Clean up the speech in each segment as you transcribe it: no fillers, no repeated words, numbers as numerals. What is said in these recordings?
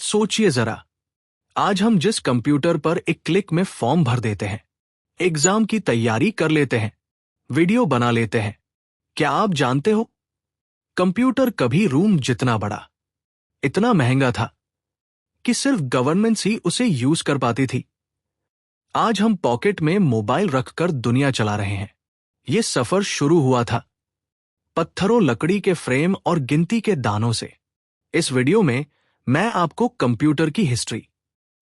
सोचिए जरा, आज हम जिस कंप्यूटर पर एक क्लिक में फॉर्म भर देते हैं, एग्जाम की तैयारी कर लेते हैं, वीडियो बना लेते हैं, क्या आप जानते हो कंप्यूटर कभी रूम जितना बड़ा, इतना महंगा था कि सिर्फ गवर्नमेंट्स ही उसे यूज कर पाती थी। आज हम पॉकेट में मोबाइल रखकर दुनिया चला रहे हैं। यह सफर शुरू हुआ था पत्थरों, लकड़ी के फ्रेम और गिनती के दानों से। इस वीडियो में मैं आपको कंप्यूटर की हिस्ट्री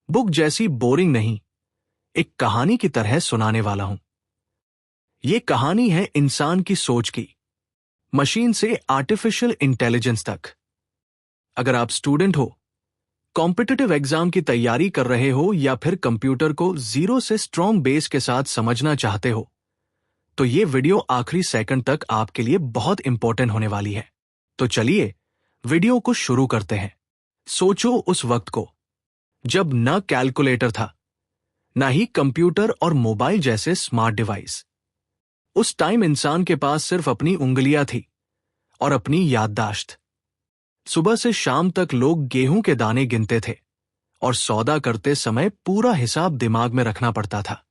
बुक जैसी बोरिंग नहीं, एक कहानी की तरह सुनाने वाला हूं। यह कहानी है इंसान की सोच की, मशीन से आर्टिफिशियल इंटेलिजेंस तक। अगर आप स्टूडेंट हो, कॉम्पिटिटिव एग्जाम की तैयारी कर रहे हो या फिर कंप्यूटर को जीरो से स्ट्रॉन्ग बेस के साथ समझना चाहते हो, तो ये वीडियो आखिरी सेकंड तक आपके लिए बहुत इंपॉर्टेंट होने वाली है। तो चलिए वीडियो को शुरू करते हैं। सोचो उस वक्त को जब न कैलकुलेटर था, न ही कंप्यूटर और मोबाइल जैसे स्मार्ट डिवाइस। उस टाइम इंसान के पास सिर्फ अपनी उंगलियां थी और अपनी याददाश्त। सुबह से शाम तक लोग गेहूं के दाने गिनते थे और सौदा करते समय पूरा हिसाब दिमाग में रखना पड़ता था।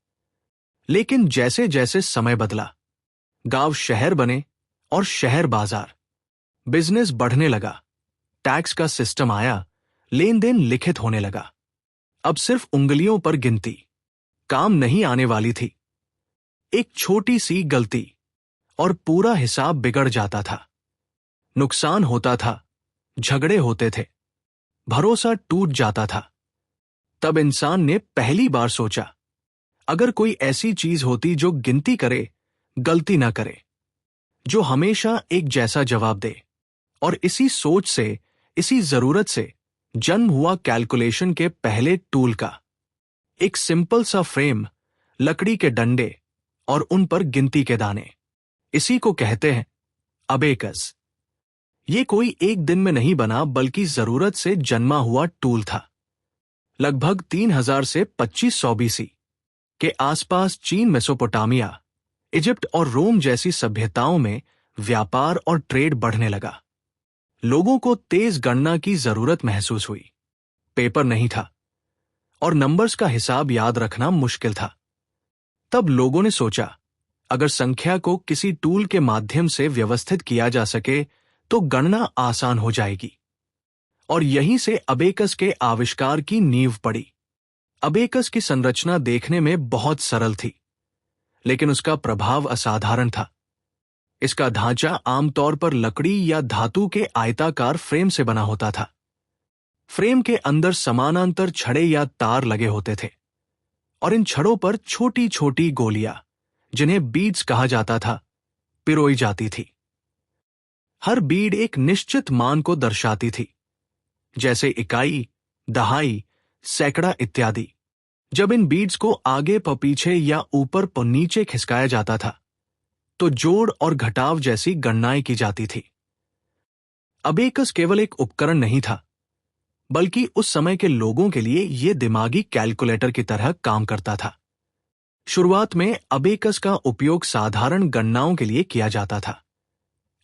लेकिन जैसे जैसे समय बदला, गांव शहर बने और शहर बाजार, बिजनेस बढ़ने लगा, टैक्स का सिस्टम आया, लेन देन लिखित होने लगा। अब सिर्फ उंगलियों पर गिनती काम नहीं आने वाली थी। एक छोटी सी गलती और पूरा हिसाब बिगड़ जाता था। नुकसान होता था, झगड़े होते थे, भरोसा टूट जाता था। तब इंसान ने पहली बार सोचा, अगर कोई ऐसी चीज होती जो गिनती करे, गलती ना करे, जो हमेशा एक जैसा जवाब दे। और इसी सोच से, इसी जरूरत से जन्म हुआ कैलकुलेशन के पहले टूल का। एक सिंपल सा फ्रेम, लकड़ी के डंडे और उन पर गिनती के दाने। इसी को कहते हैं अबेकस। ये कोई एक दिन में नहीं बना, बल्कि जरूरत से जन्मा हुआ टूल था। लगभग 3000 से 2500 BC के आसपास चीन, मेसोपोटामिया, इजिप्ट और रोम जैसी सभ्यताओं में व्यापार और ट्रेड बढ़ने लगा। लोगों को तेज गणना की जरूरत महसूस हुई। पेपर नहीं था और नंबर्स का हिसाब याद रखना मुश्किल था। तब लोगों ने सोचा, अगर संख्या को किसी टूल के माध्यम से व्यवस्थित किया जा सके तो गणना आसान हो जाएगी। और यहीं से अबेकस के आविष्कार की नींव पड़ी। अबेकस की संरचना देखने में बहुत सरल थी, लेकिन उसका प्रभाव असाधारण था। इसका ढांचा आमतौर पर लकड़ी या धातु के आयताकार फ्रेम से बना होता था। फ्रेम के अंदर समानांतर छड़े या तार लगे होते थे और इन छड़ों पर छोटी छोटी गोलियां, जिन्हें बीड्स कहा जाता था, पिरोई जाती थी। हर बीड एक निश्चित मान को दर्शाती थी, जैसे इकाई, दहाई, सैकड़ा इत्यादि। जब इन बीड्स को आगे प पीछे या ऊपर प नीचे खिसकाया जाता था, तो जोड़ और घटाव जैसी गणनाएं की जाती थी। अबेकस केवल एक उपकरण नहीं था, बल्कि उस समय के लोगों के लिए यह दिमागी कैलकुलेटर की तरह काम करता था। शुरुआत में अबेकस का उपयोग साधारण गणनाओं के लिए किया जाता था,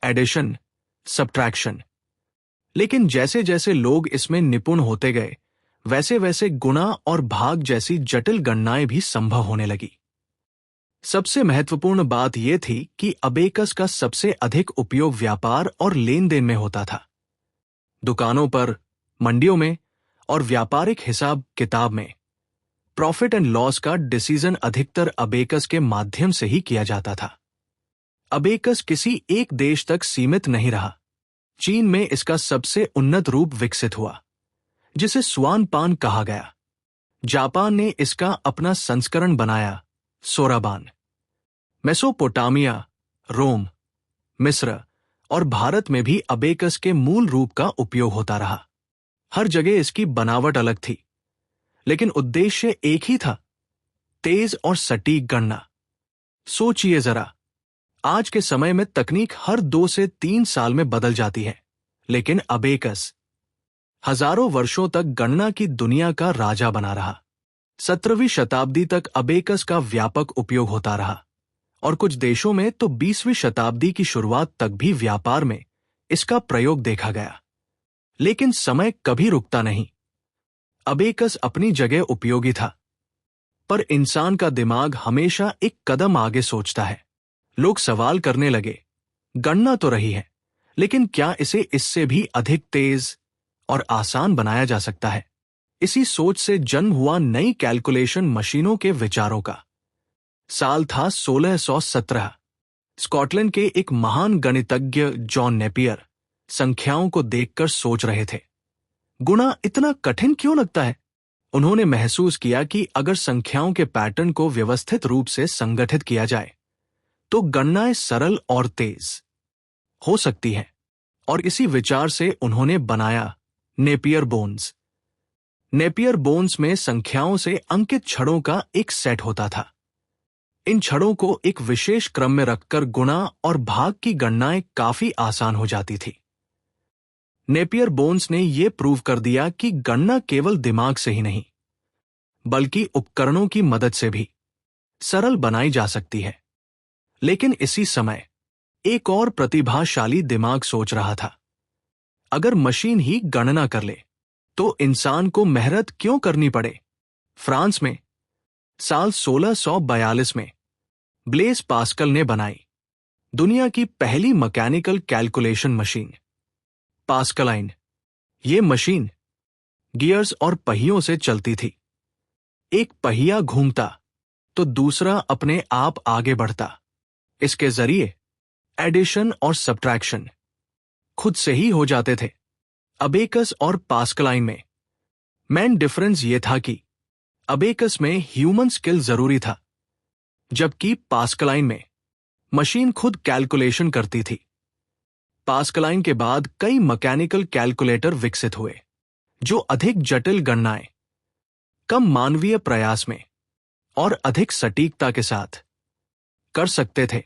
एडिशन, सब्ट्रैक्शन। लेकिन जैसे जैसे लोग इसमें निपुण होते गए, वैसे वैसे गुणा और भाग जैसी जटिल गणनाएं भी संभव होने लगी। सबसे महत्वपूर्ण बात यह थी कि अबेकस का सबसे अधिक उपयोग व्यापार और लेन देन में होता था। दुकानों पर, मंडियों में और व्यापारिक हिसाब किताब में प्रॉफिट एंड लॉस का डिसीजन अधिकतर अबेकस के माध्यम से ही किया जाता था। अबेकस किसी एक देश तक सीमित नहीं रहा। चीन में इसका सबसे उन्नत रूप विकसित हुआ, जिसे स्वानपान कहा गया। जापान ने इसका अपना संस्करण बनाया, सोराबान। मेसोपोटामिया, रोम, मिस्र और भारत में भी अबेकस के मूल रूप का उपयोग होता रहा। हर जगह इसकी बनावट अलग थी, लेकिन उद्देश्य एक ही था, तेज और सटीक गणना। सोचिए जरा, आज के समय में तकनीक हर 2 से 3 साल में बदल जाती है, लेकिन अबेकस हजारों वर्षों तक गणना की दुनिया का राजा बना रहा। 17वीं शताब्दी तक अबेकस का व्यापक उपयोग होता रहा और कुछ देशों में तो 20वीं शताब्दी की शुरुआत तक भी व्यापार में इसका प्रयोग देखा गया। लेकिन समय कभी रुकता नहीं। अबेकस अपनी जगह उपयोगी था, पर इंसान का दिमाग हमेशा एक कदम आगे सोचता है। लोग सवाल करने लगे, गणना तो रही है, लेकिन क्या इसे इससे भी अधिक तेज और आसान बनाया जा सकता है? इसी सोच से जन्म हुआ नई कैलकुलेशन मशीनों के विचारों का। साल था 1617। स्कॉटलैंड के एक महान गणितज्ञ जॉन नेपियर संख्याओं को देखकर सोच रहे थे, गुणा इतना कठिन क्यों लगता है? उन्होंने महसूस किया कि अगर संख्याओं के पैटर्न को व्यवस्थित रूप से संगठित किया जाए तो गणनाएं सरल और तेज हो सकती हैं, और इसी विचार से उन्होंने बनाया नेपियर बोन्स। नेपियर बोन्स में संख्याओं से अंकित छड़ों का एक सेट होता था। इन छड़ों को एक विशेष क्रम में रखकर गुणा और भाग की गणनाएं काफी आसान हो जाती थी। नेपियर बोन्स ने यह प्रूव कर दिया कि गणना केवल दिमाग से ही नहीं, बल्कि उपकरणों की मदद से भी सरल बनाई जा सकती है। लेकिन इसी समय एक और प्रतिभाशाली दिमाग सोच रहा था, अगर मशीन ही गणना कर ले तो इंसान को मेहनत क्यों करनी पड़े? फ्रांस में साल 1642 में ब्लेस पास्कल ने बनाई दुनिया की पहली मैकेनिकल कैलकुलेशन मशीन, पास्कलाइन। ये मशीन गियर्स और पहियों से चलती थी। एक पहिया घूमता तो दूसरा अपने आप आगे बढ़ता। इसके जरिए एडिशन और सब्ट्रैक्शन खुद से ही हो जाते थे। अबेकस और पास्कलाइन में मेन डिफरेंस यह था कि अबेकस में ह्यूमन स्किल जरूरी था, जबकि पास्कलाइन में मशीन खुद कैलकुलेशन करती थी। पास्कलाइन के बाद कई मैकेनिकल कैलकुलेटर विकसित हुए जो अधिक जटिल गणनाएं कम मानवीय प्रयास में और अधिक सटीकता के साथ कर सकते थे।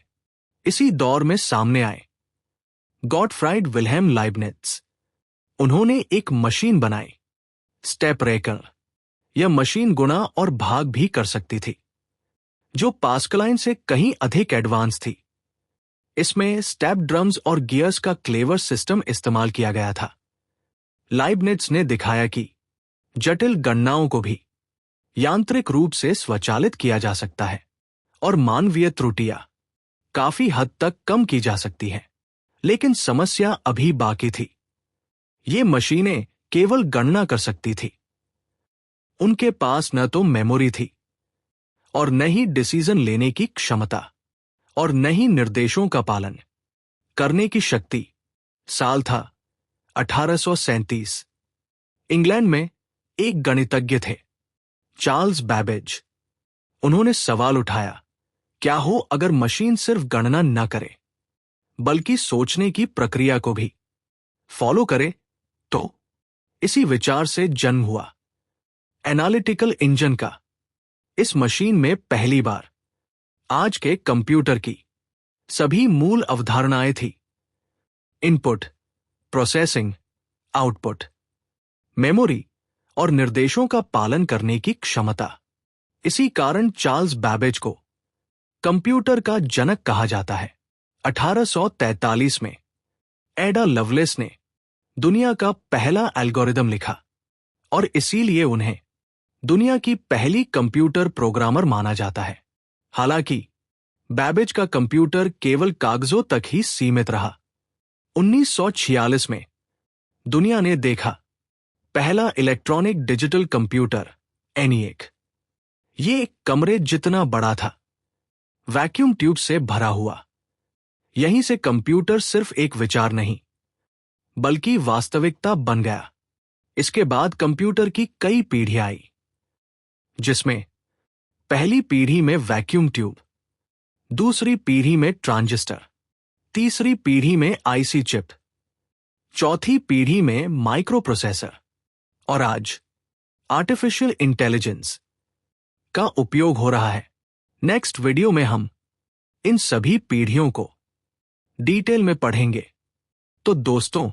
इसी दौर में सामने आए गॉटफ्राइड विल्हेम लाइबनिट्ज। उन्होंने एक मशीन बनाई, स्टेप रेकर। यह मशीन गुणा और भाग भी कर सकती थी, जो पास्कलाइन से कहीं अधिक एडवांस थी। इसमें स्टेप ड्रम्स और गियर्स का क्लेवर सिस्टम इस्तेमाल किया गया था। लाइबनिट्ज ने दिखाया कि जटिल गणनाओं को भी यांत्रिक रूप से स्वचालित किया जा सकता है और मानवीय त्रुटियां काफी हद तक कम की जा सकती हैं। लेकिन समस्या अभी बाकी थी। ये मशीनें केवल गणना कर सकती थी। उनके पास न तो मेमोरी थी और न ही डिसीजन लेने की क्षमता और न ही निर्देशों का पालन करने की शक्ति। साल था 1837। इंग्लैंड में एक गणितज्ञ थे, चार्ल्स बैबेज। उन्होंने सवाल उठाया, क्या हो अगर मशीन सिर्फ गणना न करे बल्कि सोचने की प्रक्रिया को भी फॉलो करे? तो इसी विचार से जन्म हुआ एनालिटिकल इंजन का। इस मशीन में पहली बार आज के कंप्यूटर की सभी मूल अवधारणाएं थी: इनपुट, प्रोसेसिंग, आउटपुट, मेमोरी और निर्देशों का पालन करने की क्षमता। इसी कारण चार्ल्स बैबेज को कंप्यूटर का जनक कहा जाता है। 1843 में एडा लवलेस ने दुनिया का पहला एल्गोरिदम लिखा और इसीलिए उन्हें दुनिया की पहली कंप्यूटर प्रोग्रामर माना जाता है। हालांकि बैबेज का कंप्यूटर केवल कागजों तक ही सीमित रहा। 1946 में दुनिया ने देखा पहला इलेक्ट्रॉनिक डिजिटल कंप्यूटर, ENIAC। ये एक कमरे जितना बड़ा था, वैक्यूम ट्यूब से भरा हुआ। यहीं से कंप्यूटर सिर्फ एक विचार नहीं बल्कि वास्तविकता बन गया। इसके बाद कंप्यूटर की कई पीढ़ियां आई, जिसमें पहली पीढ़ी में वैक्यूम ट्यूब, दूसरी पीढ़ी में ट्रांजिस्टर, तीसरी पीढ़ी में आईसी चिप, चौथी पीढ़ी में माइक्रो प्रोसेसर और आज आर्टिफिशियल इंटेलिजेंस का उपयोग हो रहा है। नेक्स्ट वीडियो में हम इन सभी पीढ़ियों को डिटेल में पढ़ेंगे। तो दोस्तों,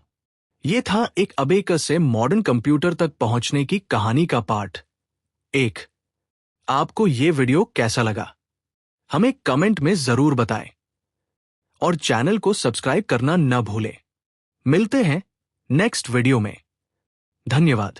ये था एक अबेकस से मॉडर्न कंप्यूटर तक पहुंचने की कहानी का पार्ट 1। आपको ये वीडियो कैसा लगा हमें कमेंट में जरूर बताएं और चैनल को सब्सक्राइब करना न भूलें। मिलते हैं नेक्स्ट वीडियो में। धन्यवाद।